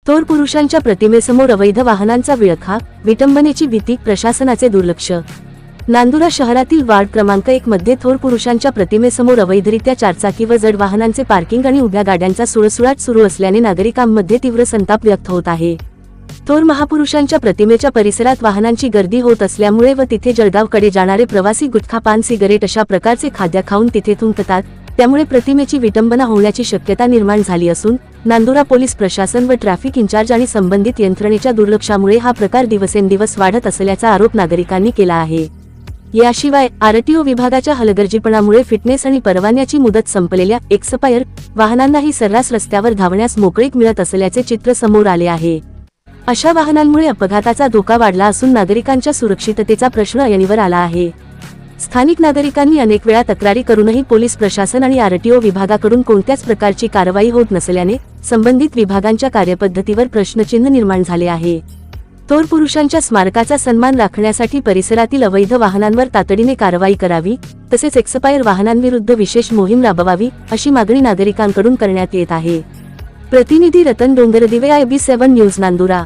थोर पुरुषांच्या प्रतिमेसमोर अवैध वाहनांचा विळखा, विटंबनेची भीती, प्रशासनाचे दुर्लक्ष। नांदुरा शहरातील वार्ड क्रमांक 1 मध्ये थोर पुरुषांच्या प्रतिमेसमोर अवैधरित्या चारचाकी व जड वाहनांचे पार्किंग आणि उभ्या गाड्यांचा सुळसुळाट सुरू असल्याने नागरिकांमध्ये तीव्र संताप व्यक्त होत आहे। थोर महापुरुषांच्या प्रतिमेच्या परिसरात वाहनांची गर्दी होत असल्यामुळे व तिथे जळगावकडे जाणारे प्रवासी गुटखा, पान, सिगारेट अशा प्रकारचे खाद्य खाऊन तिथे थुंकतात, त्यामुळे प्रतिमेची विटंबना होण्याची शक्यता निर्माण झाली असून नांदुरा पोलीस प्रशासन व ट्रॅफिक इन्चार्ज आणि संबंधित यंत्रणेच्या दुर्लक्षामुळे हा प्रकार दिवसेंदिवस वाढत असल्याचा आरोप नागरिकांनी केला आहे। याशिवाय आरटीओ विभागाच्या हलगर्जीपणामुळे फिटनेस आणि परवान्याची मुदत संपलेल्या एक्सपायर वाहनांनाही सर्रास रस्त्यावर धावण्यास मोकळीक मिळत असल्याचे चित्र समोर आले आहे। अशा वाहनांमुळे अपघाताचा धोका वाढला असून नागरिकांच्या सुरक्षिततेचा प्रश्न ऐरणीवर आला आहे। स्थानिक नागरिकांनी अनेक वेळा तक्रारी करूनही पोलीस प्रशासन आणि आरटीओ विभागाकडून कोणत्याच प्रकारची कारवाई होत नसल्याने संबंधित विभागांच्या कार्यपद्धतीवर प्रश्नचिन्ह निर्माण झाले आहे। थोर पुरुषांच्या स्मारकाचा सन्मान राखण्यासाठी परिसरातील अवैध वाहनांवर तातडीने कारवाई करावी, तसेच एक्सपायर वाहनांविरुद्ध विशेष मोहीम राबवावी, अशी मागणी नागरिकांकडून करण्यात येत आहे। प्रतिनिधी रतन डोंगरदिवे, IB7 न्यूज, नांदुरा।